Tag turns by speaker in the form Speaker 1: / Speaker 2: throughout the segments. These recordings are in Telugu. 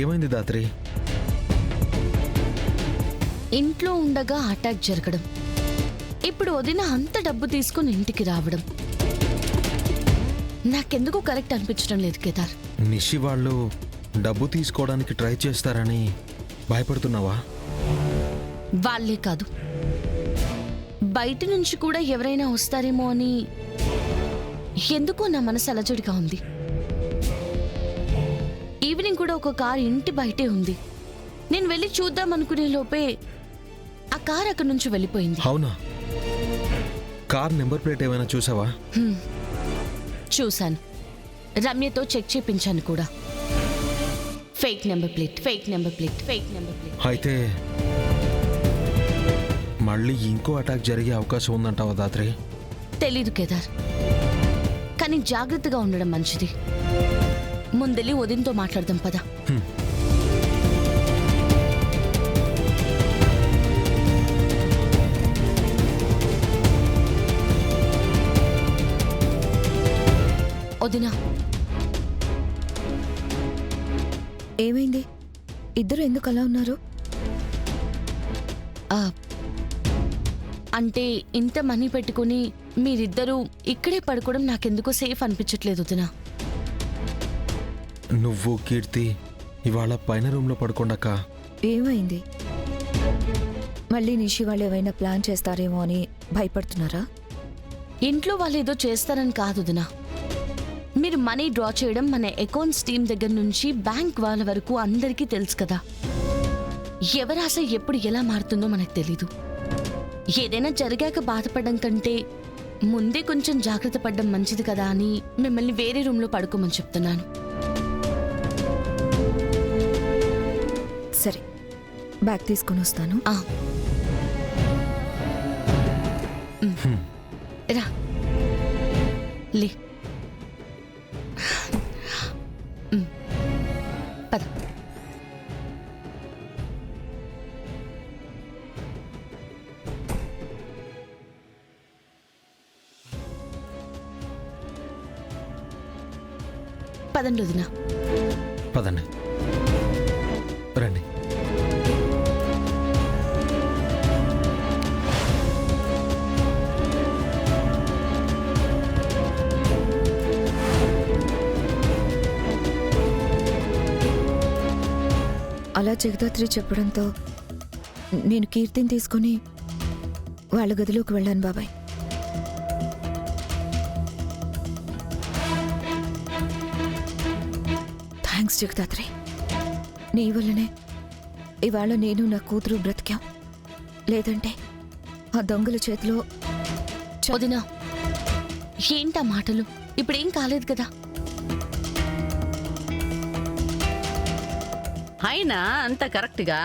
Speaker 1: ఏమైంది దాత్రి?
Speaker 2: ఇంట్లో ఉండగా అటాక్ జరగడం, ఇప్పుడు వదిన అంత డబ్బు తీసుకుని ఇంటికి రావడం నాకెందుకు కరెక్ట్ అనిపించడం లేదు కేదార్.
Speaker 1: నిషి వాళ్ళు డబ్బు తీసుకోవడానికి ట్రై చేస్తారని భయపడుతున్నావా?
Speaker 2: వాళ్ళే కాదు, బయట నుంచి కూడా ఎవరైనా వస్తారేమో అని ఎందుకో నా మనసు అలజడిగా ఉంది. ఈవినింగ్ కూడా ఒక కార్ ఇంటి బయటే ఉంది. నేను వెళ్ళి చూద్దాం అనుకునే లోపే ఆ కార్ అక్కడి నుంచి వెళ్ళిపోయింది.
Speaker 1: అవునా? కార్ నెంబర్ ప్లేట్ ఏమైనా చూసావా?
Speaker 2: చూశాను, రమ్యతో చెక్ చేయించాను కూడా. Fake number plate, fake number plate, fake number plate.
Speaker 1: అయితే మళ్ళీ ఇంకో అటాక్ జరిగే అవకాశం ఉందంటావా దాత్రి?
Speaker 2: తెలీదు కేదార్, కానీ జాగ్రత్తగా ఉండడం మంచిది. ముందెళ్ళి వదినతో మాట్లాడదాం పద. వదినా,
Speaker 3: ఏమైంది? ఇద్దరు ఎందుకు అలా ఉన్నారు?
Speaker 2: అంటే ఇంత మనీ పెట్టుకుని మీరిద్దరూ ఇక్కడే పడుకోవడం నాకెందుకో సేఫ్ అనిపించట్లేదు వదినా.
Speaker 1: నువ్వు కీర్తి ఇవాళ పైన రూమ్లో పడుకోండాక.
Speaker 3: ఏమైంది? మళ్ళీ నిషి వాళ్ళు ఏమైనా ప్లాన్ చేస్తారేమో అని భయపడుతున్నారా?
Speaker 2: ఇంట్లో వాళ్ళు ఏదో చేస్తారని కాదు వదినా. మీరు మనీ డ్రా చేయడం మన అకౌంట్స్ టీమ్ దగ్గర నుంచి బ్యాంక్ వాళ్ళ వరకు అందరికీ తెలుసు కదా. ఎవరాశ ఎప్పుడు ఎలా మారుతుందో మనకు తెలీదు. ఏదైనా జరిగాక బాధపడడం కంటే ముందే కొంచెం జాగ్రత్త పడడం మంచిది కదా అని మిమ్మల్ని వేరే రూమ్లో పడుకోమని చెప్తున్నాను.
Speaker 3: సరే, బ్యాగ్ తీసుకొని వస్తాను.
Speaker 2: రా లే, పద. పదండి వదినా.
Speaker 1: పదండి, రండి.
Speaker 3: అలా జగదాత్రి చెప్పడంతో నేను కీర్తిని తీసుకుని వాళ్ళ గదిలోకి వెళ్ళాను బాబాయ్. థ్యాంక్స్ జగదాత్రి, నీ వల్లనే ఇవాళ నేను నా కూతురు బ్రతికాం. లేదంటే ఆ దొంగల చేతిలో.
Speaker 2: వదినా, ఏంటా మాటలు? ఇప్పుడేం కాలేదు కదా.
Speaker 4: అయినా అంత కరెక్ట్గా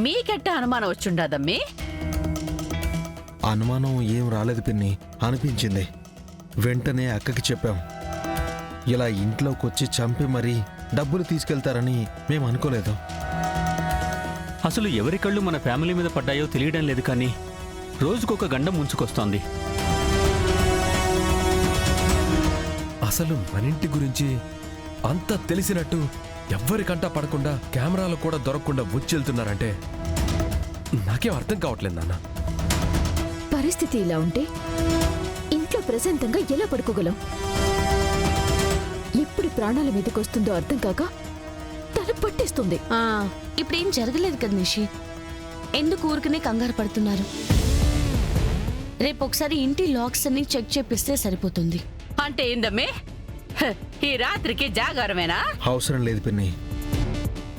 Speaker 4: మీకెట్ట అనుమానం వచ్చుండదమ్మి?
Speaker 1: అనుమానం ఏం రాలేదు పిన్ని, అనిపించింది. వెంటనే అక్కకి చెప్పాం. ఇలా ఇంట్లోకి వచ్చి చంపి మరీ డబ్బులు తీసుకెళ్తారని మేము అనుకోలేదు.
Speaker 5: అసలు ఎవరి కళ్ళు మన ఫ్యామిలీ మీద పడ్డాయో తెలియడం లేదు, కానీ రోజుకొక గండం ముంచుకొస్తోంది.
Speaker 6: అసలు మనింటి గురించి అంతా తెలిసినట్టు ఎవ్వరికంటా పడకుండా కెమెరాలు కూడా దొరకకుండా వచ్చెళ్తున్నారంటే నాకేం అర్థం కావట్లేదు నాన్న.
Speaker 7: పరిస్థితి ఇలా ఉంటే ఇంట్లో ప్రశాంతంగా ఎలా పడుకోగలం? ఎప్పుడు ప్రాణాల మీదకొస్తుందో అర్థం కాక తల పట్టేస్తుంది.
Speaker 2: ఇప్పుడేం జరగలేదు కదా నిషి, ఎందుకు ఊరికనే కంగారు పడుతున్నారు? రేపు ఒకసారి ఇంటి లాక్స్ అన్ని చెక్ చేపిస్తే సరిపోతుంది.
Speaker 4: అంటే ఏందమ్మే, ఈ రాత్రికి జాగారమేనా?
Speaker 1: అవసరం లేదు పిన్ని,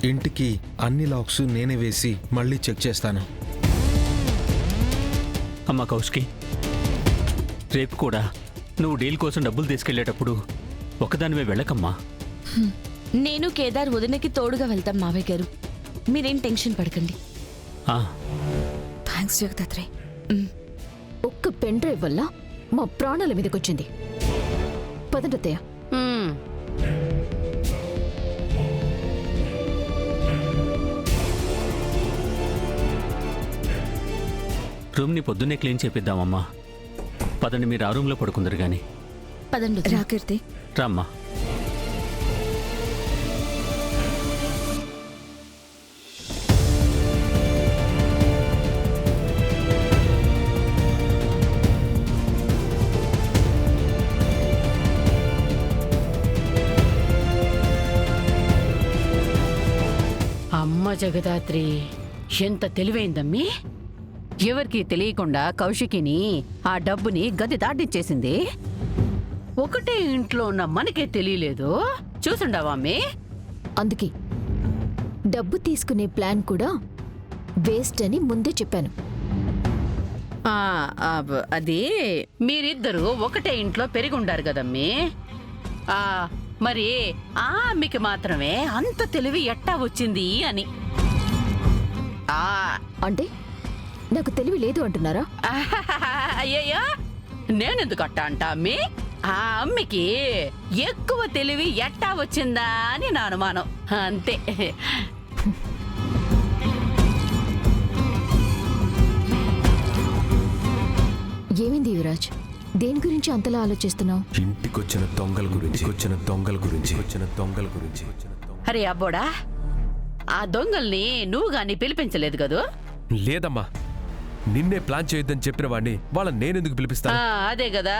Speaker 1: ఇంటికి అన్ని లాక్స్ నేనే వేసి మళ్ళీ చెక్ చేస్తాను.
Speaker 5: అమ్మా కౌశికి, రేపు కూడా నువ్వు డీల్ కోసం డబ్బులు తీసుకెళ్లేటప్పుడు ఒకదానివే వెళ్ళకమ్మా.
Speaker 2: నేను కేదార్ వదినకి తోడుగా వెళ్తాం మావయ్య గారు, మీరేం టెన్షన్ పడకండి.
Speaker 3: థ్యాంక్స్ జగదాత్రి.
Speaker 7: ఒక్క పెన్ డ్రైవ్ వల్ల మా ప్రాణాల మీదకొచ్చింది. పదండతయ్య.
Speaker 5: రూమ్ని పొద్దున్నే క్లీన్ చేపిద్దామమ్మా. పదండి, మీరు ఆ రూమ్లో పడుకుందరు గాని.
Speaker 2: పదండి
Speaker 3: రా కీర్తి.
Speaker 5: రామ్మా.
Speaker 4: జగదాత్రి ఎంత తెలివైందమ్మీ. ఎవరికి తెలియకుండా కౌశికిని ఆ డబ్బుని గది దాటించేసింది. ఒకటే ఇంట్లో ఉన్న మనకే తెలియలేదు. చూసుండవా అమ్మీ?
Speaker 7: అందుకే డబ్బు తీసుకునే ప్లాన్ కూడా వేస్ట్ అని ముందే చెప్పాను.
Speaker 4: అది మీరిద్దరూ ఒకటే ఇంట్లో పెరిగి ఉండారు కదమ్మీ. మరి ఆ అమ్మికి మాత్రమే అంత తెలివి ఎట్టా వచ్చింది అని.
Speaker 7: అంటే నాకు తెలివి లేదు అంటున్నారా?
Speaker 4: అయ్యయ్యో, నేనెందుకు అట్టా అంటా అమ్మి? ఆ అమ్మికి ఎక్కువ తెలివి ఎట్టా వచ్చిందా అని నా అనుమానం అంతే.
Speaker 7: ఏమైంది యువరాజ్? దేని గురించి అంతలా ఆలోచిస్తున్నావు?
Speaker 6: ఇంటికొచ్చిన దొంగల గురించి
Speaker 4: అరే అబ్బోడా, ఆ దొంగల్ని నువ్వు గాని పిలిపించలేదు కదూ?
Speaker 6: లేదమ్మా, నిన్నే ప్లాన్ చేయొద్దని చెప్పిన వాడిని వాళ్ళని నేనెందుకు పిలిపిస్తాను?
Speaker 4: అదే కదా.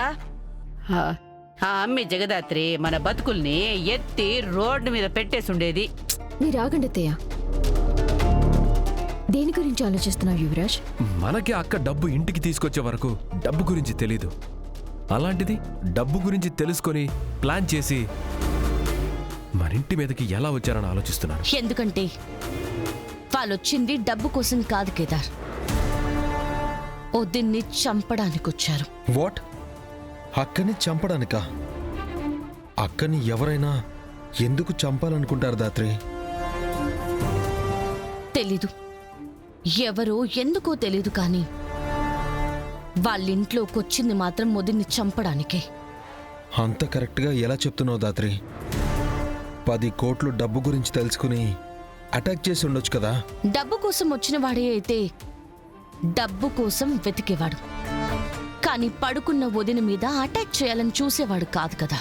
Speaker 4: ఆ అమ్మి జగదాత్రి మన బతుకుల్ని ఎత్తి రోడ్డు మీద పెట్టేసుండేది.
Speaker 7: మీరు ఆగండి అత్తయ్య. దేని గురించి ఆలోచిస్తున్నావు యువరాజ్?
Speaker 6: మనకి అక్క డబ్బు ఇంటికి తీసుకొచ్చే వరకు డబ్బు గురించి తెలీదు. అలాంటిది డబ్బు గురించి తెలుసుకొని ప్లాన్ చేసి మన ఇంటి మీదకి ఎలా వచ్చారని ఆలోచిస్తున్నాను.
Speaker 2: ఎందుకంటే వాళ్ళొచ్చింది డబ్బు కోసం కాదు కేదార్, వదిన్ని చంపడానికి వచ్చారు.
Speaker 1: వాట్? అక్కని చంపడానికా? అక్కని ఎవరైనా ఎందుకు చంపాలనుకుంటారు దాత్రి?
Speaker 2: తెలీదు, ఎవరో ఎందుకో తెలీదు, కానీ వాళ్ళింట్లోకి వచ్చింది మాత్రం వదిన్ని చంపడానికే.
Speaker 1: అంత కరెక్ట్గా ఎలా చెప్తున్నావు దాత్రి? 10 కోట్లు డబ్బు గురించి తెలుసుకుని అటాక్ చేసి ఉండొచ్చు కదా.
Speaker 2: డబ్బు కోసం వచ్చిన వాడే అయితే డబ్బు కోసం వెతికేవాడు, కానీ పడుకున్న వదిన మీద అటాక్ చేయాలని చూసేవాడు కాదు కదా.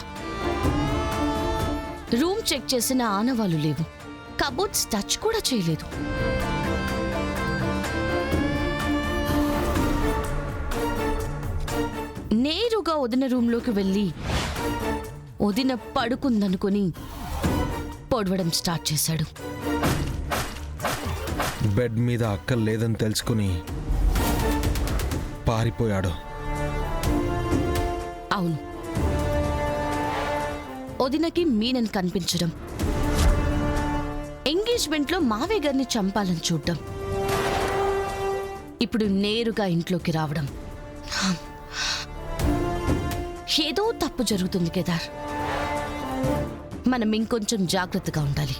Speaker 2: రూమ్ చెక్ చేసిన ఆనవాళ్ళు లేవు, కబోర్డ్స్ టచ్ కూడా చేయలేదు. నేరుగా వదిన రూమ్లోకి వెళ్ళి వదిన పడుకుందనుకుని పొడవడం స్టార్ట్ చేశాడు.
Speaker 1: బెడ్ మీద అక్క లేదని తెలుసుకుని పారిపోయాడు.
Speaker 2: అవును, వదినకి మీనని కనిపించడం, ఎంగేజ్మెంట్లో మావయ్య గారిని చంపాలని చూడడం, ఇప్పుడు నేరుగా ఇంట్లోకి రావడం. ఏదో తప్పు జరుగుతుంది కేదార్. మనం ఇంకొంచెం జాగ్రత్తగా ఉండాలి.